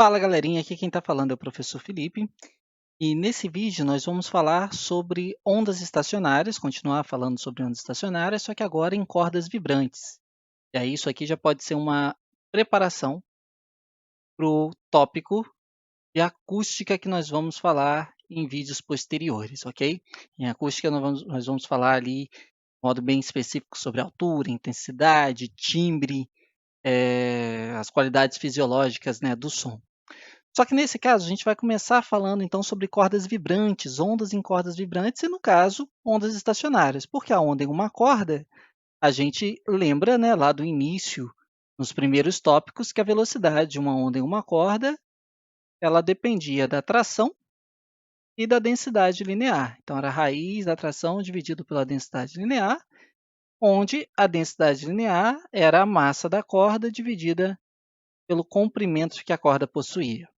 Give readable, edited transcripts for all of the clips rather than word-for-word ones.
Fala galerinha, aqui quem está falando é o professor Felipe e nesse vídeo nós vamos falar sobre ondas estacionárias, continuar falando sobre ondas estacionárias, só que agora em cordas vibrantes. E aí isso aqui já pode ser uma preparação para o tópico de acústica que nós vamos falar em vídeos posteriores, ok? Em acústica nós vamos falar ali de modo bem específico sobre altura, intensidade, timbre, as qualidades fisiológicas, né, do som. Só que nesse caso, a gente vai começar falando então sobre cordas vibrantes, ondas em cordas vibrantes e, no caso, ondas estacionárias. Porque a onda em uma corda, a gente lembra, né, lá do início, nos primeiros tópicos, que a velocidade de uma onda em uma corda, ela dependia da tração e da densidade linear. Então, era a raiz da tração dividido pela densidade linear, onde a densidade linear era a massa da corda dividida pelo comprimento que a corda possuía.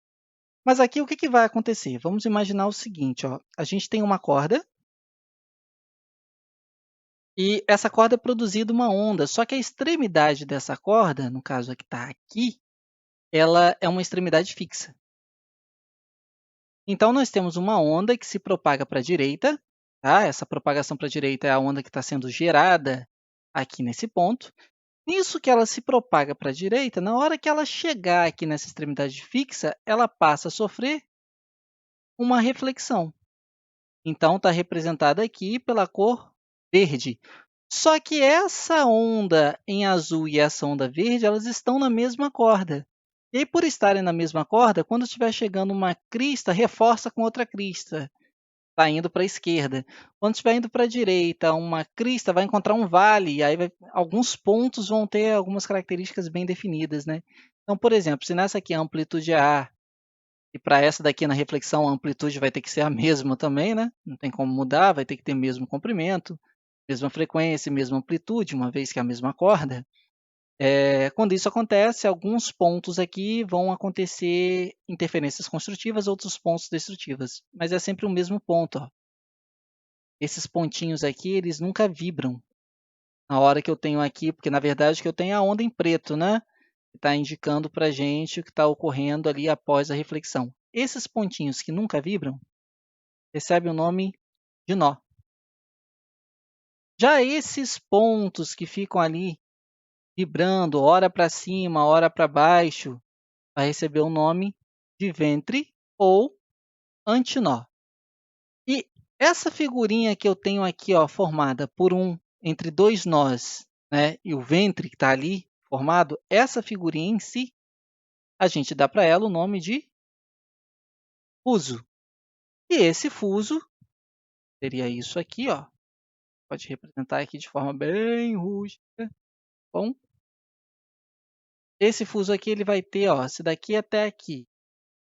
Mas aqui o que vai acontecer? Vamos imaginar o seguinte, ó, a gente tem uma corda e essa corda é produzida uma onda, só que a extremidade dessa corda, no caso a que está aqui, ela é uma extremidade fixa. Então, nós temos uma onda que se propaga para a direita, tá? Essa propagação para a direita é a onda que está sendo gerada aqui nesse ponto. Nisso que ela se propaga para a direita, na hora que ela chegar aqui nessa extremidade fixa, ela passa a sofrer uma reflexão. Então, está representada aqui pela cor verde. Só que essa onda em azul e essa onda verde, elas estão na mesma corda. E aí, por estarem na mesma corda, quando estiver chegando uma crista, reforça com outra crista. Está indo para a esquerda. Quando estiver indo para a direita, uma crista vai encontrar um vale, e aí alguns pontos vão ter algumas características bem definidas, né? Então, por exemplo, se nessa aqui a amplitude é A, e para essa daqui na reflexão a amplitude vai ter que ser a mesma também, né? Não tem como mudar, vai ter que ter o mesmo comprimento, mesma frequência, mesma amplitude, uma vez que é a mesma corda. Quando isso acontece, alguns pontos aqui vão acontecer interferências construtivas, outros pontos destrutivas, mas é sempre o mesmo ponto. Ó. Esses pontinhos aqui, eles nunca vibram na hora que eu tenho aqui, porque na verdade o que eu tenho é a onda em preto, né? Que está indicando para a gente o que está ocorrendo ali após a reflexão. Esses pontinhos que nunca vibram recebem o nome de nó. Já esses pontos que ficam ali vibrando, ora para cima, ora para baixo, vai receber o nome de ventre ou antinó. E essa figurinha que eu tenho aqui, ó, formada por entre dois nós, né, e o ventre que está ali formado, essa figurinha em si, a gente dá para ela o nome de fuso. E esse fuso seria isso aqui, ó. Pode representar aqui de forma bem rústica. Bom, esse fuso aqui ele vai ter, ó, se daqui até aqui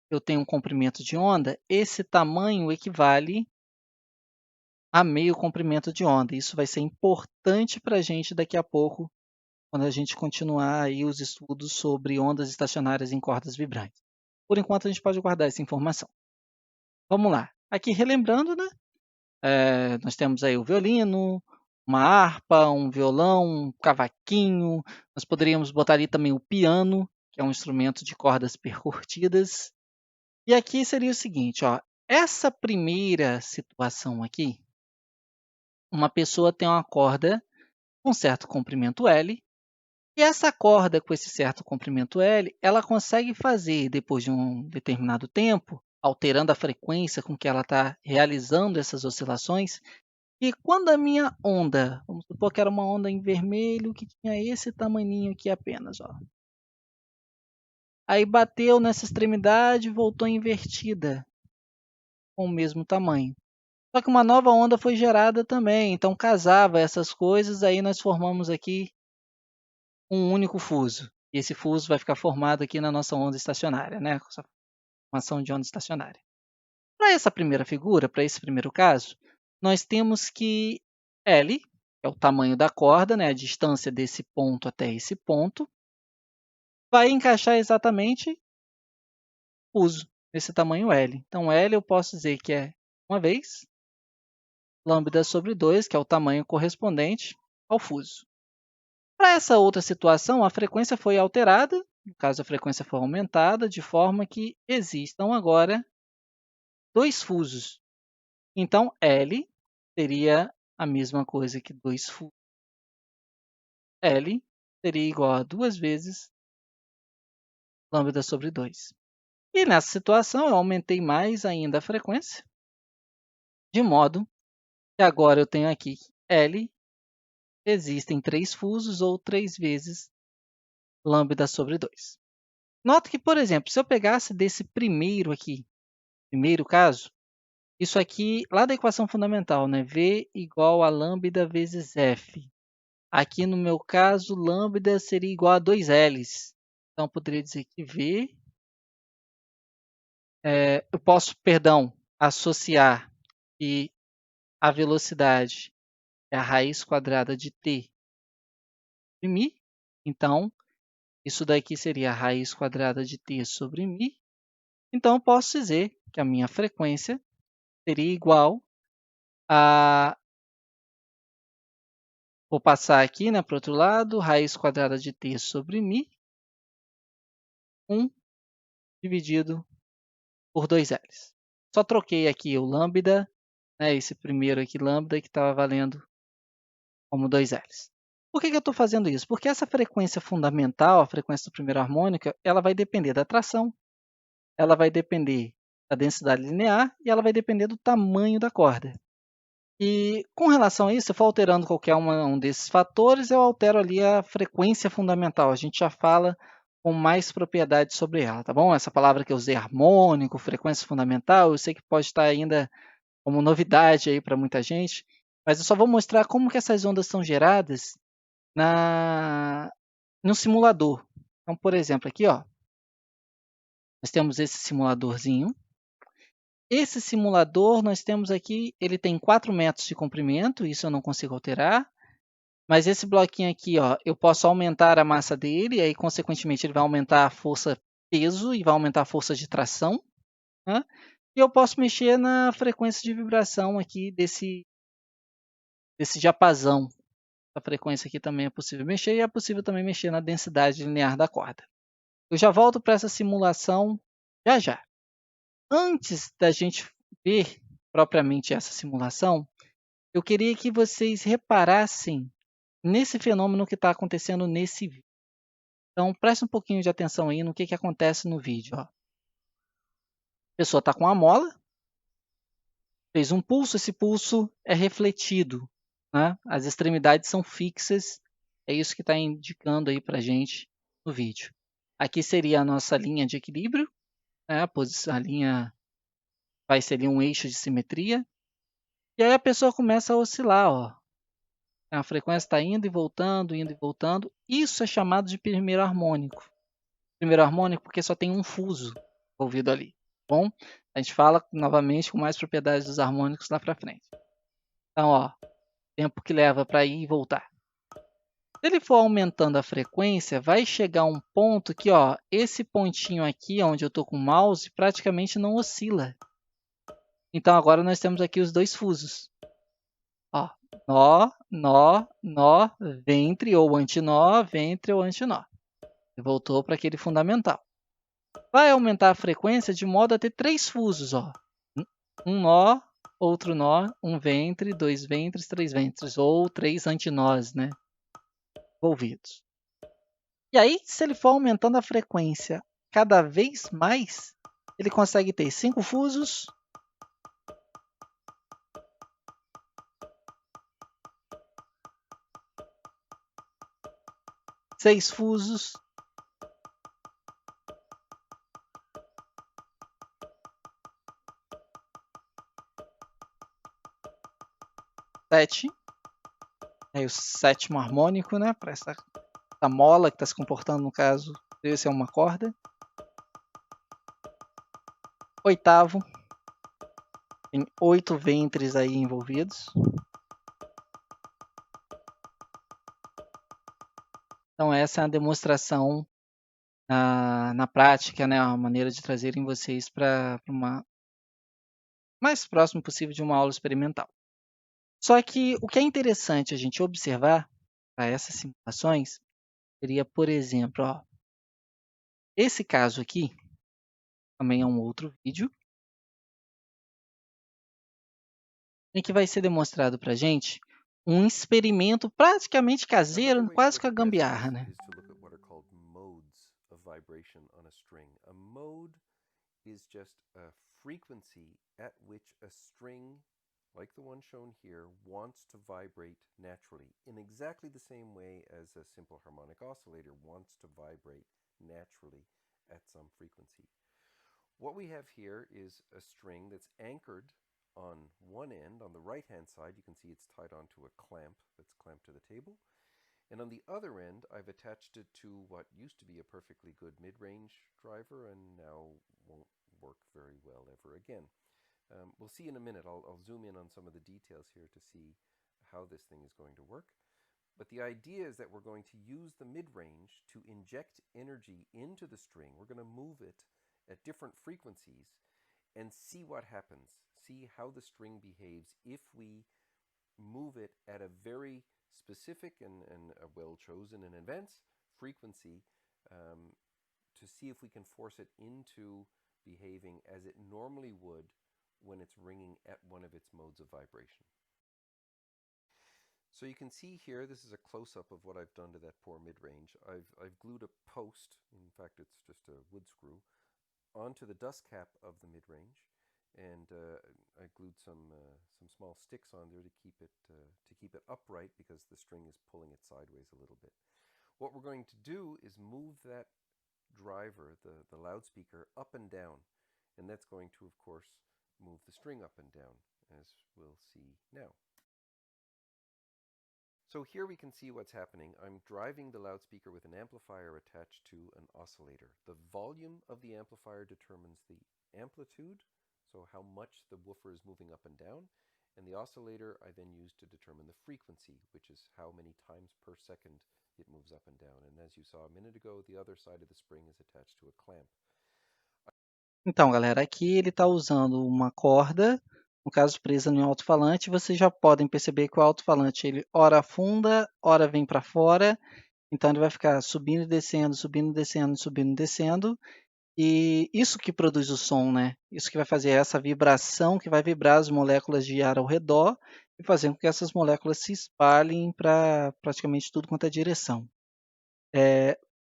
eu tenho um comprimento de onda, esse tamanho equivale a meio comprimento de onda. Isso vai ser importante para a gente daqui a pouco, quando a gente continuar aí os estudos sobre ondas estacionárias em cordas vibrantes. Por enquanto, a gente pode guardar essa informação. Vamos lá. Aqui, relembrando, né? Nós temos aí o violino, uma harpa, um violão, um cavaquinho. Nós poderíamos botar ali também o piano, que é um instrumento de cordas percurtidas. E aqui seria o seguinte, ó, essa primeira situação aqui, uma pessoa tem uma corda com certo comprimento L, e essa corda com esse certo comprimento L, ela consegue fazer, depois de um determinado tempo, alterando a frequência com que ela está realizando essas oscilações, e quando a minha onda, vamos supor que era uma onda em vermelho, que tinha esse tamaninho aqui apenas, ó. Aí bateu nessa extremidade e voltou invertida, com o mesmo tamanho. Só que uma nova onda foi gerada também, então casava essas coisas, aí nós formamos aqui um único fuso. E esse fuso vai ficar formado aqui na nossa onda estacionária, né? Com essa formação de onda estacionária. Para essa primeira figura, para esse primeiro caso, nós temos que L, que é o tamanho da corda, né? A distância desse ponto até esse ponto, vai encaixar exatamente o fuso, nesse tamanho L. Então, L eu posso dizer que é, uma vez, lambda sobre 2, que é o tamanho correspondente ao fuso. Para essa outra situação, a frequência foi alterada, no caso a frequência for aumentada, de forma que existam agora 2 fusos. Então, L seria a mesma coisa que 2 fusos. L seria igual a 2 vezes lambda sobre 2. E nessa situação, eu aumentei mais ainda a frequência, de modo que agora eu tenho aqui L, existem 3 fusos ou 3 vezes lambda sobre 2. Nota que, por exemplo, se eu pegasse desse primeiro aqui, primeiro caso, isso aqui lá da equação fundamental, né? V igual a lambda vezes F. Aqui no meu caso, lambda seria igual a 2 L's. Então, eu poderia dizer que V, eu posso, associar que a velocidade é a raiz quadrada de t sobre μ. Então, isso daqui seria a raiz quadrada de t sobre μ. Então, eu posso dizer que a minha frequência seria igual a... Vou passar aqui, né, para o outro lado, raiz quadrada de t sobre μ, 1 dividido por 2L. Só troquei aqui o lambda, né, esse primeiro aqui, lambda, que estava valendo como 2L. Por que eu estou fazendo isso? Porque essa frequência fundamental, a frequência do primeiro harmônica, ela vai depender da tração, ela vai depender da densidade linear e ela vai depender do tamanho da corda. E com relação a isso, se eu for alterando qualquer um desses fatores, eu altero ali a frequência fundamental. A gente já fala com mais propriedade sobre ela, tá bom? Essa palavra que eu usei, harmônico, frequência fundamental, eu sei que pode estar ainda como novidade aí para muita gente, mas eu só vou mostrar como que essas ondas são geradas no simulador. Então, por exemplo, aqui, ó, nós temos esse simuladorzinho. Esse simulador, nós temos aqui, ele tem 4 metros de comprimento, isso eu não consigo alterar. Mas esse bloquinho aqui, ó, eu posso aumentar a massa dele, e aí, consequentemente, ele vai aumentar a força peso e vai aumentar a força de tração. Né? E eu posso mexer na frequência de vibração aqui desse diapasão. A frequência aqui também é possível mexer, e é possível também mexer na densidade linear da corda. Eu já volto para essa simulação já já. Antes da gente ver propriamente essa simulação, eu queria que vocês reparassem nesse fenômeno que está acontecendo nesse vídeo. Então, preste um pouquinho de atenção aí no que acontece no vídeo. Ó. A pessoa está com a mola, fez um pulso, esse pulso é refletido. Né? As extremidades são fixas, é isso que está indicando aí para a gente no vídeo. Aqui seria a nossa linha de equilíbrio, né? A linha vai ser ali um eixo de simetria. E aí a pessoa começa a oscilar. Ó. A frequência está indo e voltando, indo e voltando. Isso é chamado de primeiro harmônico. Primeiro harmônico porque só tem um fuso envolvido ali. Bom, a gente fala novamente com mais propriedades dos harmônicos lá para frente. Então, ó, tempo que leva para ir e voltar. Se ele for aumentando a frequência, vai chegar um ponto que, ó, esse pontinho aqui, onde eu estou com o mouse, praticamente não oscila. Então, agora nós temos aqui os 2 fusos. Ó, nó, nó, nó, ventre ou antinó, ventre ou antinó. E voltou para aquele fundamental. Vai aumentar a frequência de modo a ter 3 fusos. Ó. Um nó, outro nó, um ventre, 2 ventres, 3 ventres. Ou 3 antinós, né? Envolvidos. E aí, se ele for aumentando a frequência cada vez mais, ele consegue ter 5 fusos, 6 fusos, 7. Aí o 7º harmônico, né? Para essa mola que está se comportando, no caso, esse é uma corda. 8º, tem 8 ventres aí envolvidos. Então, essa é a demonstração na prática, né? A maneira de trazerem vocês para uma mais próximo possível de uma aula experimental. Só que o que é interessante a gente observar para essas simulações seria, por exemplo, ó, Esse caso aqui também é um outro vídeo em que vai ser demonstrado para a gente um experimento praticamente caseiro, Another way to quase look que a at gambiarra, resonance né? is to look at what are called modes of vibration on a string. A mode is just a frequency at which a string, like the one shown here, wants to vibrate naturally in exactly the same way as a simple harmonic oscillator wants to vibrate naturally at some frequency. What we have here is a string that's anchored on one end. On the right-hand side, you can see it's tied onto a clamp that's clamped to the table. And on the other end, I've attached it to what used to be a perfectly good mid-range driver and now won't work very well ever again. We'll see in a minute. I'll zoom in on some of the details here to see how this thing is going to work. But the idea is that we're going to use the mid-range to inject energy into the string. We're going to move it at different frequencies and see what happens. See how the string behaves if we move it at a very specific and a well-chosen in advance frequency to see if we can force it into behaving as it normally would when it's ringing at one of its modes of vibration. So you can see here, this is a close-up of what I've done to that poor mid-range. I've glued a post, in fact it's just a wood screw, onto the dust cap of the mid-range, and I glued some small sticks on there to keep it upright because the string is pulling it sideways a little bit. What we're going to do is move that driver, the loudspeaker, up and down, and that's going to, of course, move the string up and down, as we'll see now. So here we can see what's happening. I'm driving the loudspeaker with an amplifier attached to an oscillator. The volume of the amplifier determines the amplitude, so how much the woofer is moving up and down, and the oscillator I then use to determine the frequency, which is how many times per second it moves up and down. And as you saw a minute ago, the other side of the spring is attached to a clamp. Então, galera, aqui ele está usando uma corda, no caso presa no alto-falante. Vocês já podem perceber que o alto-falante ele ora afunda, ora vem para fora. Então ele vai ficar subindo e descendo, subindo e descendo, subindo e descendo. E isso que produz o som, né? Isso que vai fazer essa vibração, que vai vibrar as moléculas de ar ao redor e fazer com que essas moléculas se espalhem para praticamente tudo quanto é direção.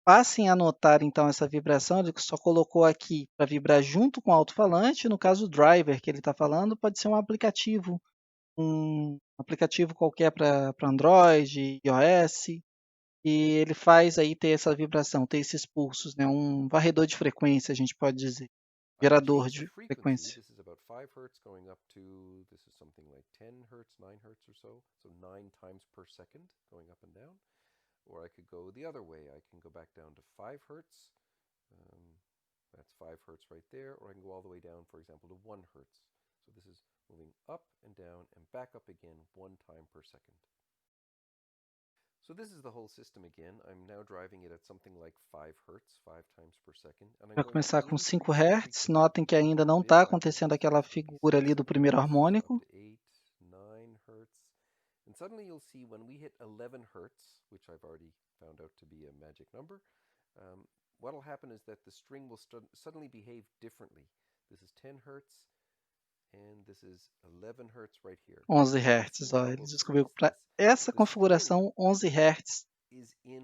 Passem a notar então essa vibração, ele só colocou aqui para vibrar junto com o alto-falante. No caso, o driver que ele está falando pode ser um aplicativo qualquer para Android, iOS, e ele faz aí ter essa vibração, ter esses pulsos, né? Um varredor de frequência, a gente pode dizer, gerador de frequência. This is about 5 Hz going up to, this is something like 10 Hz, 9 Hz or so 9 times per second going up and down. Or I could go the other way. I can go back down to 5 Hz. That's 5 Hz right there. Or I can go all the way down, for example, to 1 Hz. So this is moving up and down and back up again 1 time per second. So this is the whole system again. I'm now driving it at something like 5 Hz, 5 times per second. Vai começar com 5 Hz. Notem que ainda não está acontecendo aquela figura ali do primeiro harmônico. 8, 9 Hz. And suddenly you'll see when we hit 11 Hz, which I've already found out to be a magic number, what will happen is that the string will suddenly behave differently. This is 10 Hz, and this is 11 Hz right here. 11 Hz, ó, ele descobriu que para essa configuração 11 Hz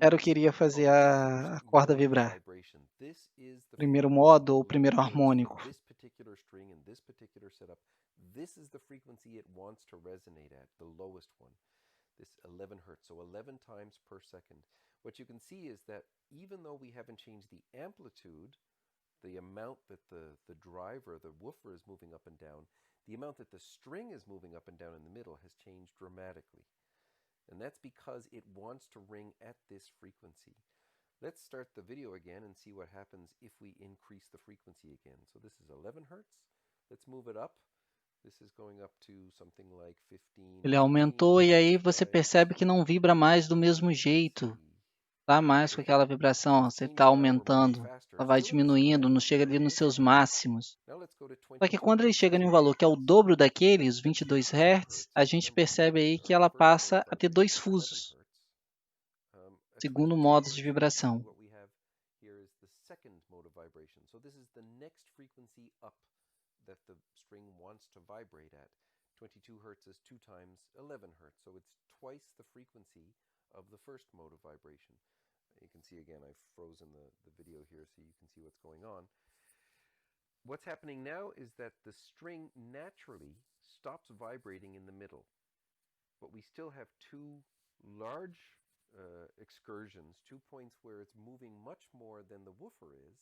era o que iria fazer a corda vibrar. Primeiro modo ou primeiro harmônico. This is the frequency it wants to resonate at, the lowest one, this 11 Hz, so 11 times per second. What you can see is that even though we haven't changed the amplitude, the amount that the driver, the woofer, is moving up and down, the amount that the string is moving up and down in the middle has changed dramatically. And that's because it wants to ring at this frequency. Let's start the video again and see what happens if we increase the frequency again. So this is 11 Hz. Let's move it up. This is going up to something like 15. Ele aumentou e aí você percebe que não vibra mais do mesmo jeito. Tá mais com aquela vibração, ó, você está aumentando, ela vai diminuindo, não chega ali nos seus máximos. Só que quando ele chega em um valor que é o dobro daquele, os 22 Hz, a gente percebe aí que ela passa a ter dois fusos. Segundo modo de vibração. frequency up that the string wants to vibrate at. 22 hertz is 2 times 11 hertz, so it's twice the frequency of the first mode of vibration. You can see again, I've frozen the video here so you can see what's going on. What's happening now is that the string naturally stops vibrating in the middle, but we still have two large excursions, 2 points where it's moving much more than the woofer is,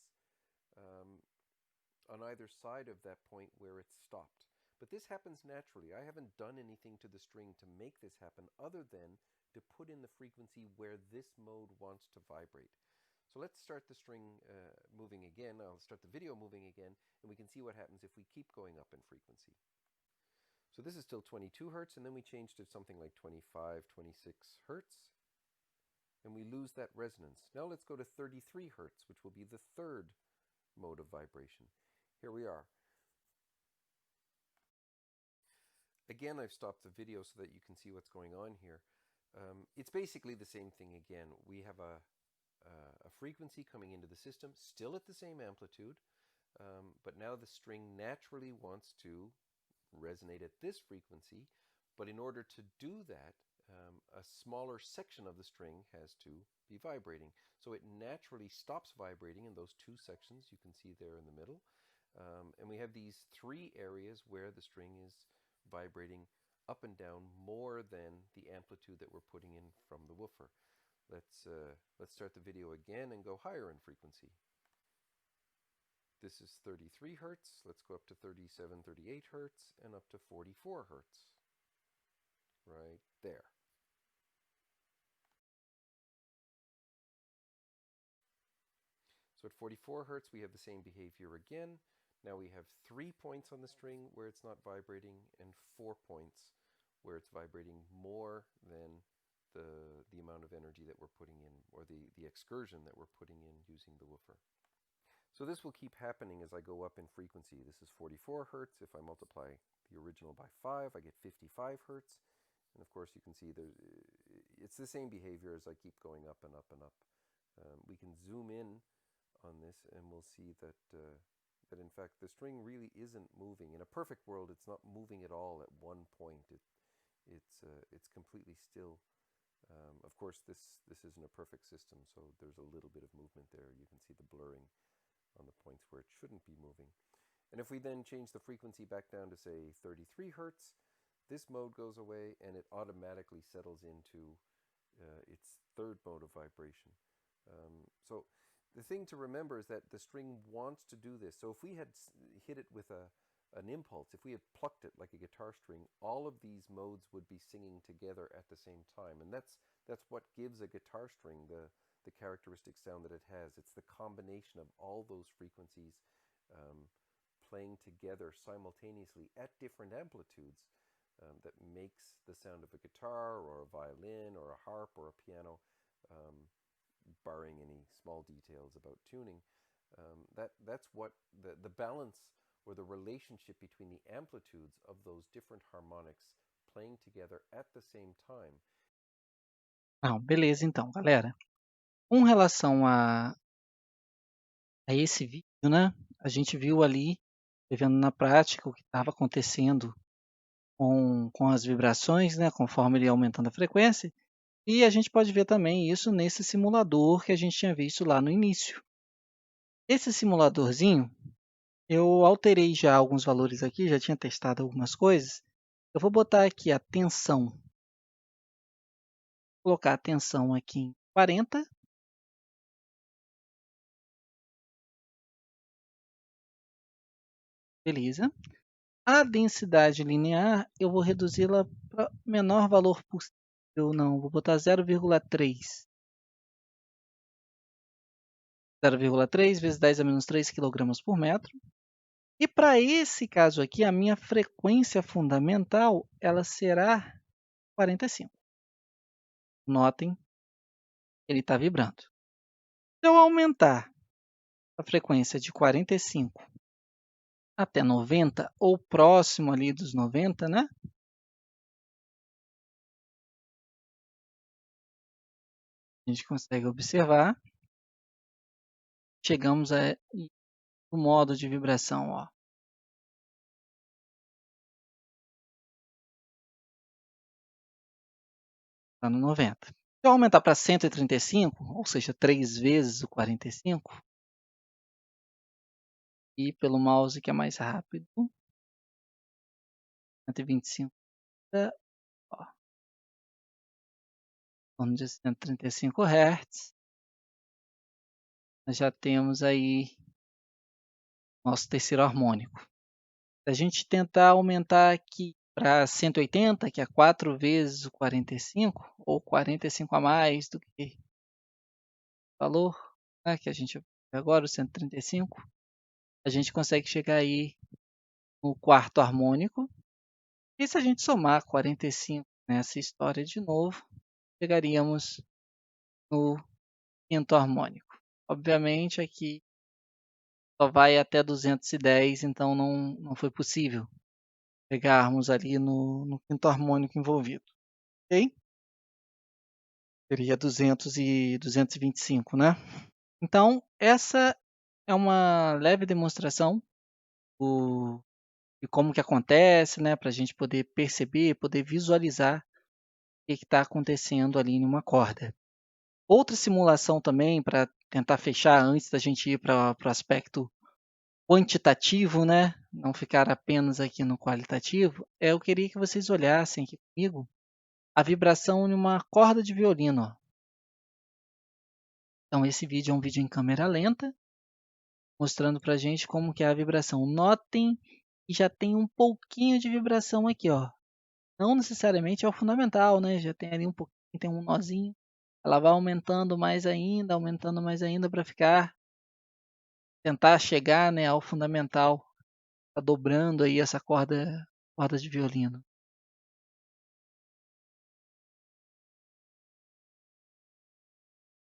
on either side of that point where it's stopped. But this happens naturally. I haven't done anything to the string to make this happen other than to put in the frequency where this mode wants to vibrate. So let's start the string moving again. I'll start the video moving again, and we can see what happens if we keep going up in frequency. So this is still 22 hertz, and then we change to something like 25, 26 hertz, and we lose that resonance. Now let's go to 33 hertz, which will be the third mode of vibration. Here we are. Again, I've stopped the video so that you can see what's going on here. It's basically the same thing again. We have a frequency coming into the system, still at the same amplitude, but now the string naturally wants to resonate at this frequency, but in order to do that, a smaller section of the string has to be vibrating. So it naturally stops vibrating in those two sections you can see there in the middle. And we have these three areas where the string is vibrating up and down more than the amplitude that we're putting in from the woofer. Let's start the video again and go higher in frequency. This is 33 hertz. Let's go up to 37, 38 hertz and up to 44 hertz. Right there. So at 44 hertz, we have the same behavior again. Now we have 3 points on the string where it's not vibrating and 4 points where it's vibrating more than the amount of energy that we're putting in, or the excursion that we're putting in using the woofer. So this will keep happening as I go up in frequency. This is 44 hertz. If I multiply the original by 5, I get 55 hertz. And of course you can see it's the same behavior as I keep going up and up and up. We can zoom in on this and we'll see that that in fact the string really isn't moving. In a perfect world, it's not moving at all at one point. It's completely still. Of course, this isn't a perfect system, so there's a little bit of movement there. You can see the blurring on the points where it shouldn't be moving. And if we then change the frequency back down to, say, 33 hertz, this mode goes away and it automatically settles into its third mode of vibration. So the thing to remember is that the string wants to do this. So if we had hit it with an impulse, if we had plucked it like a guitar string, all of these modes would be singing together at the same time. And that's what gives a guitar string the characteristic sound that it has. It's the combination of all those frequencies playing together simultaneously at different amplitudes that makes the sound of a guitar or a violin or a harp or a piano, barring any small details about tuning. That's what the balance or the relationship between the amplitudes of those different harmonics playing together at the same time. Beleza, então, galera. Com relação a esse vídeo, né? A gente viu ali, vendo na prática o que estava acontecendo com as vibrações, né? Conforme ele ia aumentando a frequência. E a gente pode ver também isso nesse simulador que a gente tinha visto lá no início. Esse simuladorzinho, eu alterei já alguns valores aqui, já tinha testado algumas coisas. Eu vou botar aqui a tensão, vou colocar a tensão aqui em 40. Beleza. A densidade linear, eu vou reduzi-la para o menor valor possível. Não, vou botar 0,3. 0,3 vezes 10 a menos 3 kg por metro. E para esse caso aqui, a minha frequência fundamental ela será 45. Notem, ele está vibrando. Se eu aumentar a frequência de 45 até 90, ou próximo ali dos 90, né? A gente consegue observar. Chegamos a do modo de vibração, ó. Está no 90. Se eu aumentar para 135, ou seja, 3 vezes o 45, e pelo mouse que é mais rápido, 125, ó, torno de 135 Hz, nós já temos aí nosso terceiro harmônico. Se a gente tentar aumentar aqui para 180, que é 4 vezes o 45, ou 45 a mais do que o valor, né, que a gente vê agora, o 135, a gente consegue chegar aí no quarto harmônico. E se a gente somar 45 nessa história de novo, chegaríamos no quinto harmônico. Obviamente aqui só vai até 210, então não foi possível pegarmos ali no quinto harmônico envolvido. Ok? Seria 200 e 225, né? Então, essa é uma leve demonstração de como que acontece, né? Para a gente poder perceber, poder visualizar o que está acontecendo ali em uma corda. Outra simulação também, para tentar fechar antes da gente ir para o aspecto quantitativo, né? Não ficar apenas aqui no qualitativo, eu queria que vocês olhassem aqui comigo a vibração em uma corda de violino. Ó. Então, esse vídeo é um vídeo em câmera lenta, mostrando para a gente como que é a vibração. Notem que já tem um pouquinho de vibração aqui, ó. Não necessariamente é o fundamental, né? Já tem ali um pouquinho, tem um nozinho. Ela vai aumentando mais ainda para tentar chegar, né, ao fundamental. Tá dobrando aí essa corda de violino.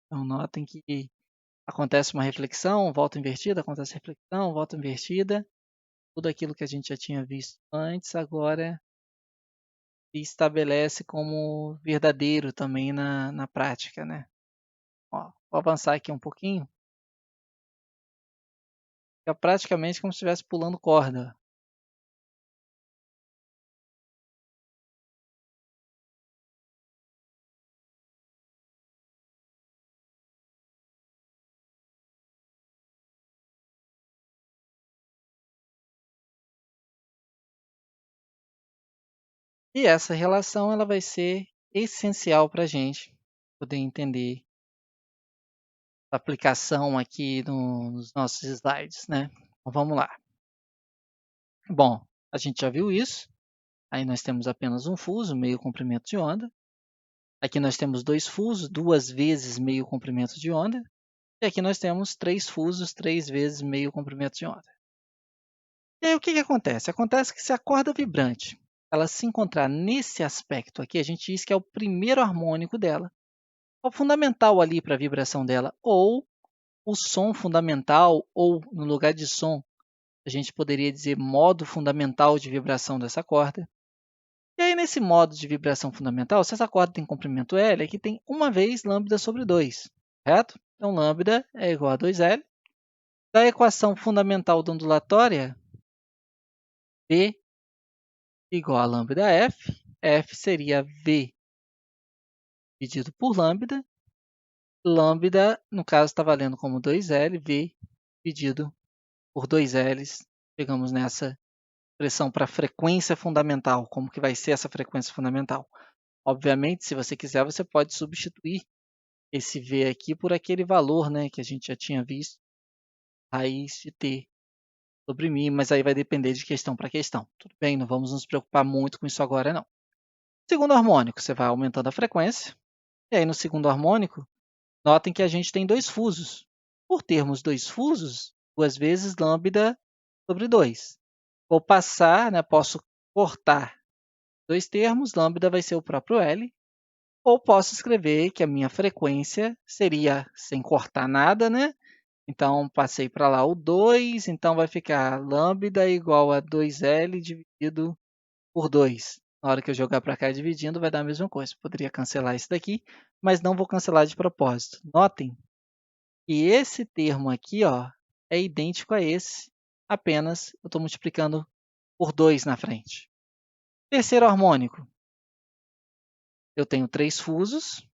Então notem que acontece uma reflexão, volta invertida, acontece reflexão, volta invertida. Tudo aquilo que a gente já tinha visto antes, agora se estabelece como verdadeiro também na prática, né? Ó, vou avançar aqui um pouquinho. Fica praticamente como se estivesse pulando corda. E essa relação ela vai ser essencial para a gente poder entender a aplicação aqui nos nossos slides, né? Então vamos lá. Bom, a gente já viu isso. Aí nós temos apenas um fuso, meio comprimento de onda. Aqui nós temos dois fusos, 2 vezes meio comprimento de onda. E aqui nós temos 3 fusos, 3 vezes meio comprimento de onda. E aí o que acontece? Acontece que se a corda vibrante ela se encontrar nesse aspecto aqui, a gente diz que é o primeiro harmônico dela. É o fundamental ali para a vibração dela, ou o som fundamental, ou no lugar de som, a gente poderia dizer modo fundamental de vibração dessa corda. E aí, nesse modo de vibração fundamental, se essa corda tem comprimento L, aqui tem uma vez lambda sobre 2, correto? Então, lambda é igual a 2L. Da equação fundamental da ondulatória, V igual a lambda F. F seria V dividido por lambda. Lambda, no caso, está valendo como 2L, V dividido por 2Ls. Chegamos nessa expressão para frequência fundamental. Como que vai ser essa frequência fundamental? Obviamente, se você quiser, você pode substituir esse V aqui por aquele valor, né, que a gente já tinha visto, raiz de T sobre μ, mas aí vai depender de questão para questão. Tudo bem, não vamos nos preocupar muito com isso agora, não. Segundo harmônico, você vai aumentando a frequência, e aí no segundo harmônico, notem que a gente tem 2 fusos. Por termos 2 fusos, 2 vezes lambda sobre 2. Vou passar, né, posso cortar 2 termos, lambda vai ser o próprio L, ou posso escrever que a minha frequência seria, sem cortar nada, né? Então, passei para lá o 2, então vai ficar lambda igual a 2L dividido por 2. Na hora que eu jogar para cá dividindo, vai dar a mesma coisa. Poderia cancelar isso daqui, mas não vou cancelar de propósito. Notem que esse termo aqui, ó, é idêntico a esse, apenas eu estou multiplicando por 2 na frente. Terceiro harmônico, eu tenho 3 fusos,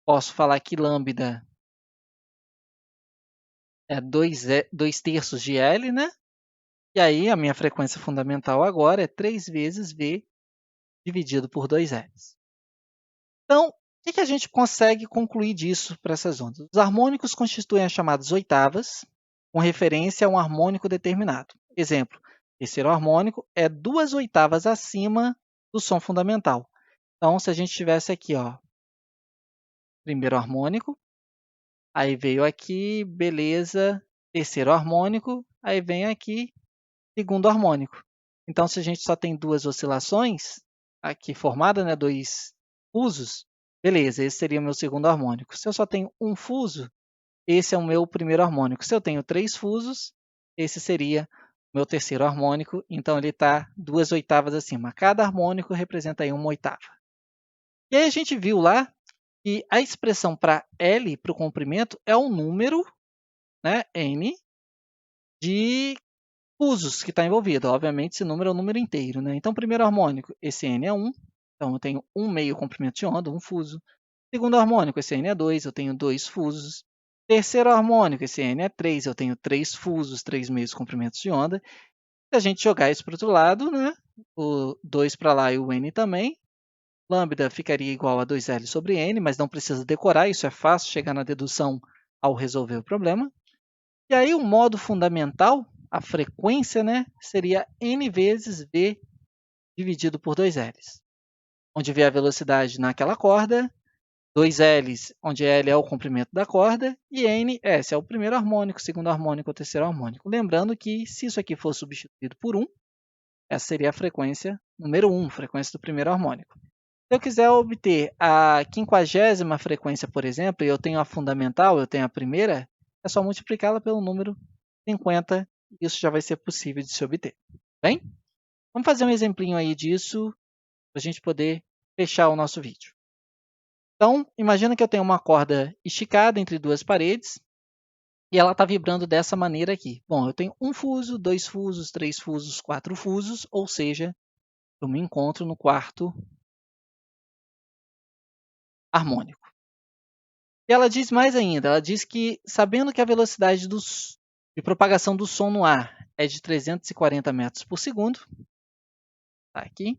posso falar que lambda é 2 terços de L, né? E aí a minha frequência fundamental agora é 3 vezes V dividido por 2L. Então, o que a gente consegue concluir disso para essas ondas? Os harmônicos constituem as chamadas oitavas, com referência a um harmônico determinado. Exemplo, terceiro harmônico é 2 oitavas acima do som fundamental. Então, se a gente tivesse aqui, ó, primeiro harmônico, aí veio aqui, beleza, terceiro harmônico, aí vem aqui, segundo harmônico. Então, se a gente só tem 2 oscilações, aqui formada, né, 2 fusos, beleza, esse seria o meu segundo harmônico. Se eu só tenho um fuso, esse é o meu primeiro harmônico. Se eu tenho 3 fusos, esse seria o meu terceiro harmônico. Então, ele está 2 oitavas acima. Cada harmônico representa aí 1 oitava. E aí a gente viu lá que a expressão para L, para o comprimento, é um número, né, N, de fusos que está envolvido. Obviamente, esse número é o número inteiro, né? Então, primeiro harmônico, esse N é 1. Então, eu tenho 1 meio comprimento de onda, 1 fuso. Segundo harmônico, esse N é 2, eu tenho 2 fusos. Terceiro harmônico, esse N é 3, eu tenho 3 fusos, 3 meios comprimentos de onda. Se a gente jogar isso para o outro lado, né? O 2 para lá e o N também, lambda ficaria igual a 2L sobre N, mas não precisa decorar, isso é fácil chegar na dedução ao resolver o problema. E aí o modo fundamental, a frequência, né, seria N vezes V dividido por 2Ls, onde V é a velocidade naquela corda, 2Ls, onde L é o comprimento da corda, e N, S é o primeiro harmônico, segundo harmônico ou terceiro harmônico. Lembrando que, se isso aqui for substituído por 1, essa seria a frequência número 1, frequência do primeiro harmônico. Se eu quiser obter a 50ª frequência, por exemplo, e eu tenho a fundamental, eu tenho a primeira, é só multiplicá-la pelo número 50, e isso já vai ser possível de se obter. Bem? Vamos fazer um exemplinho aí disso, para a gente poder fechar o nosso vídeo. Então, imagina que eu tenho uma corda esticada entre 2 paredes, e ela está vibrando dessa maneira aqui. Bom, eu tenho 1 fuso, 2 fusos, 3 fusos, 4 fusos, ou seja, eu me encontro no quarto harmônico. E ela diz mais ainda, ela diz que, sabendo que a velocidade de propagação do som no ar é de 340 metros por segundo, tá aqui,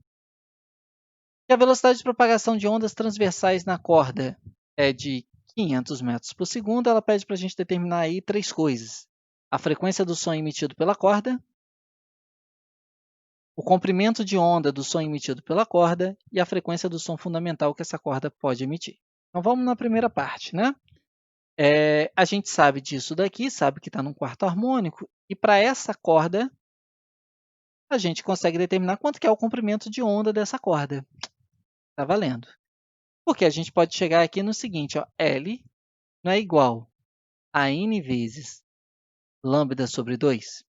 e a velocidade de propagação de ondas transversais na corda é de 500 metros por segundo, ela pede para a gente determinar aí 3 coisas. A frequência do som emitido pela corda, o comprimento de onda do som emitido pela corda e a frequência do som fundamental que essa corda pode emitir. Então, vamos na primeira parte, né? A gente sabe disso daqui, sabe que está num quarto harmônico, e para essa corda, a gente consegue determinar quanto que é o comprimento de onda dessa corda. Está valendo. Porque a gente pode chegar aqui no seguinte, ó, L não é igual a N vezes lambda sobre 2?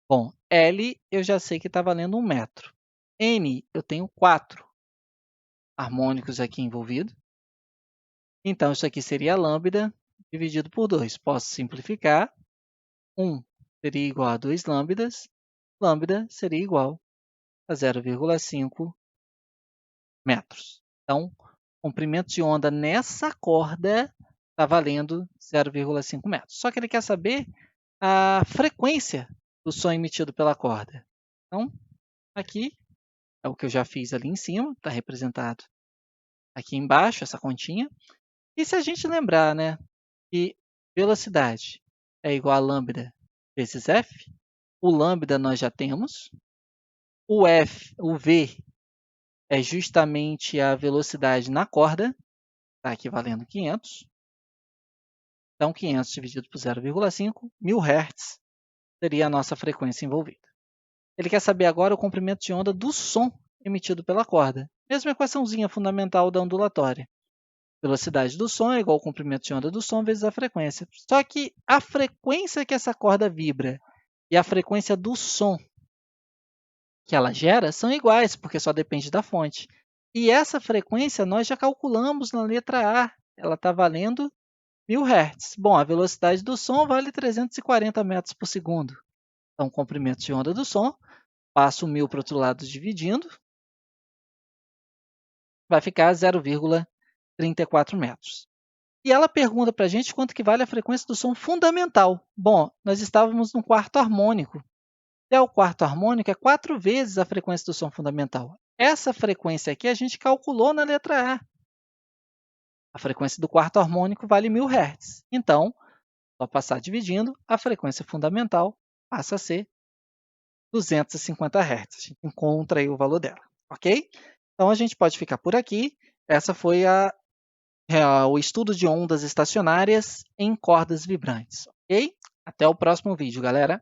Bom, L eu já sei que está valendo 1 metro. N, eu tenho 4 harmônicos aqui envolvidos. Então, isso aqui seria lambda dividido por 2. Posso simplificar. 1 seria igual a 2 lambdas. Lambda seria igual a 0,5 metros. Então, o comprimento de onda nessa corda está valendo 0,5 metros. Só que ele quer saber a frequência do som emitido pela corda. Então, aqui é o que eu já fiz ali em cima, está representado aqui embaixo, essa continha. E se a gente lembrar, né, que velocidade é igual a lambda vezes f, o lambda nós já temos, o V é justamente a velocidade na corda, está aqui valendo 500. Então, 500 dividido por 0,5, 1000 Hz seria a nossa frequência envolvida. Ele quer saber agora o comprimento de onda do som emitido pela corda. Mesma equaçãozinha fundamental da ondulatória. Velocidade do som é igual ao comprimento de onda do som vezes a frequência. Só que a frequência que essa corda vibra e a frequência do som que ela gera são iguais, porque só depende da fonte. E essa frequência nós já calculamos na letra A. Ela está valendo 1000 Hz. Bom, a velocidade do som vale 340 metros por segundo. Então, o comprimento de onda do som, passo o 1000 para o outro lado dividindo, vai ficar 0,34 metros. E ela pergunta para a gente quanto que vale a frequência do som fundamental. Bom, nós estávamos no quarto harmônico. O quarto harmônico é 4 vezes a frequência do som fundamental. Essa frequência aqui a gente calculou na letra A. A frequência do quarto harmônico vale 1000 Hz. Então, só passar dividindo, a frequência fundamental passa a ser 250 Hz. A gente encontra aí o valor dela, ok? Então, a gente pode ficar por aqui. Essa foi o estudo de ondas estacionárias em cordas vibrantes, ok? Até o próximo vídeo, galera!